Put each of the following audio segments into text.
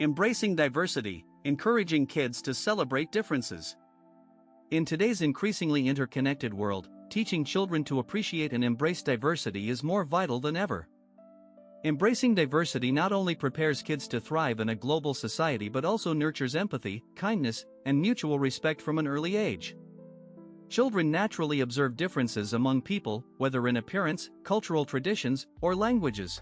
Embracing diversity, encouraging kids to celebrate differences. In today's increasingly interconnected world, teaching children to appreciate and embrace diversity is more vital than ever. Embracing diversity not only prepares kids to thrive in a global society but also nurtures empathy, kindness, and mutual respect from an early age. Children naturally observe differences among people, whether in appearance, cultural traditions, or languages.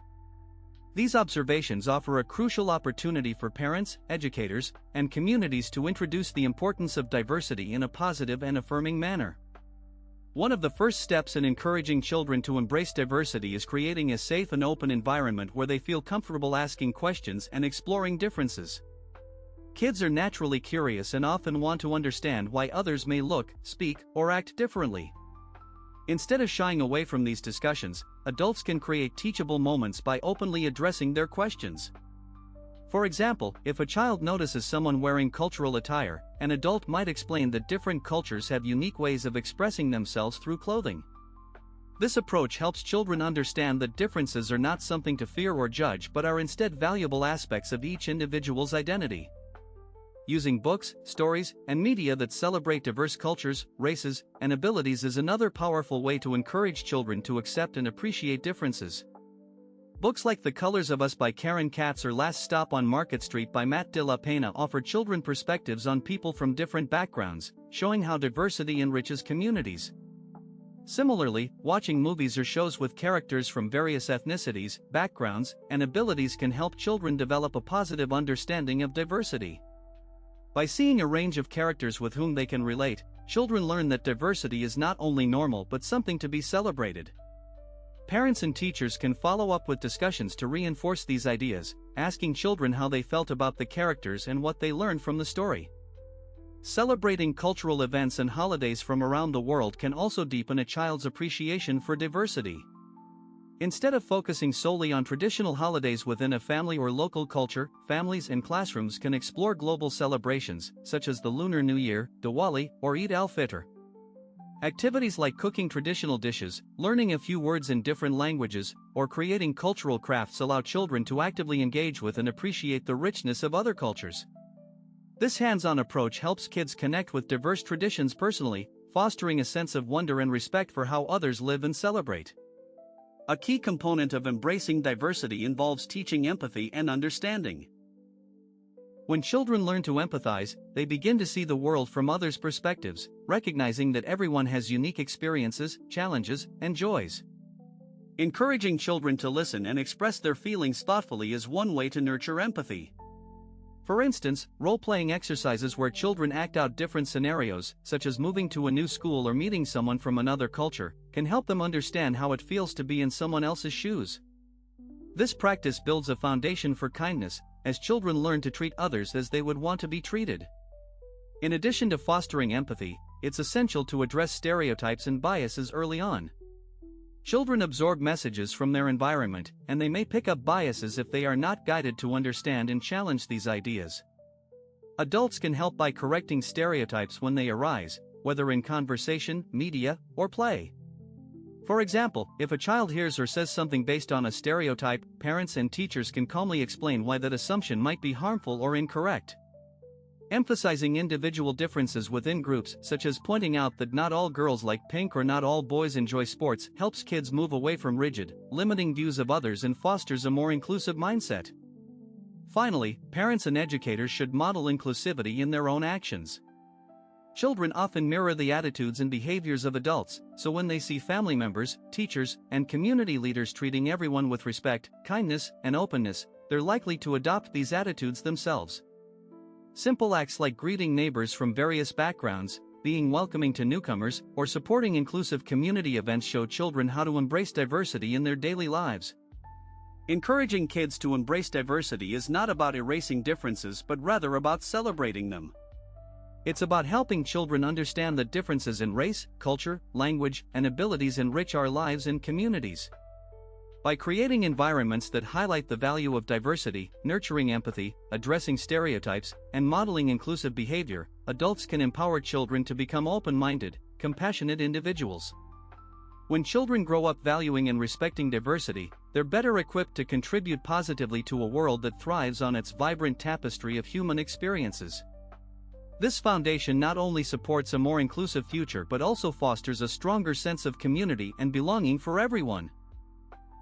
These observations offer a crucial opportunity for parents, educators, and communities to introduce the importance of diversity in a positive and affirming manner. One of the first steps in encouraging children to embrace diversity is creating a safe and open environment where they feel comfortable asking questions and exploring differences. Kids are naturally curious and often want to understand why others may look, speak, or act differently. Instead of shying away from these discussions, adults can create teachable moments by openly addressing their questions. For example, if a child notices someone wearing cultural attire, an adult might explain that different cultures have unique ways of expressing themselves through clothing. This approach helps children understand that differences are not something to fear or judge but are instead valuable aspects of each individual's identity. Using books, stories, and media that celebrate diverse cultures, races, and abilities is another powerful way to encourage children to accept and appreciate differences. Books like The Colors of Us by Karen Katz or Last Stop on Market Street by Matt de la Pena offer children perspectives on people from different backgrounds, showing how diversity enriches communities. Similarly, watching movies or shows with characters from various ethnicities, backgrounds, and abilities can help children develop a positive understanding of diversity. By seeing a range of characters with whom they can relate, children learn that diversity is not only normal but something to be celebrated. Parents and teachers can follow up with discussions to reinforce these ideas, asking children how they felt about the characters and what they learned from the story. Celebrating cultural events and holidays from around the world can also deepen a child's appreciation for diversity. Instead of focusing solely on traditional holidays within a family or local culture, families and classrooms can explore global celebrations, such as the Lunar New Year, Diwali, or Eid al-Fitr. Activities like cooking traditional dishes, learning a few words in different languages, or creating cultural crafts allow children to actively engage with and appreciate the richness of other cultures. This hands-on approach helps kids connect with diverse traditions personally, fostering a sense of wonder and respect for how others live and celebrate. A key component of embracing diversity involves teaching empathy and understanding. When children learn to empathize, they begin to see the world from others' perspectives, recognizing that everyone has unique experiences, challenges, and joys. Encouraging children to listen and express their feelings thoughtfully is one way to nurture empathy. For instance, role-playing exercises where children act out different scenarios, such as moving to a new school or meeting someone from another culture, can help them understand how it feels to be in someone else's shoes. This practice builds a foundation for kindness, as children learn to treat others as they would want to be treated. In addition to fostering empathy, it's essential to address stereotypes and biases early on. Children absorb messages from their environment, and they may pick up biases if they are not guided to understand and challenge these ideas. Adults can help by correcting stereotypes when they arise, whether in conversation, media, or play. For example, if a child hears or says something based on a stereotype, parents and teachers can calmly explain why that assumption might be harmful or incorrect. Emphasizing individual differences within groups, such as pointing out that not all girls like pink or not all boys enjoy sports, helps kids move away from rigid, limiting views of others and fosters a more inclusive mindset. Finally, parents and educators should model inclusivity in their own actions. Children often mirror the attitudes and behaviors of adults, so when they see family members, teachers, and community leaders treating everyone with respect, kindness, and openness, they're likely to adopt these attitudes themselves. Simple acts like greeting neighbors from various backgrounds, being welcoming to newcomers, or supporting inclusive community events show children how to embrace diversity in their daily lives. Encouraging kids to embrace diversity is not about erasing differences but rather about celebrating them. It's about helping children understand that differences in race, culture, language, and abilities enrich our lives and communities. By creating environments that highlight the value of diversity, nurturing empathy, addressing stereotypes, and modeling inclusive behavior, adults can empower children to become open-minded, compassionate individuals. When children grow up valuing and respecting diversity, they're better equipped to contribute positively to a world that thrives on its vibrant tapestry of human experiences. This foundation not only supports a more inclusive future but also fosters a stronger sense of community and belonging for everyone.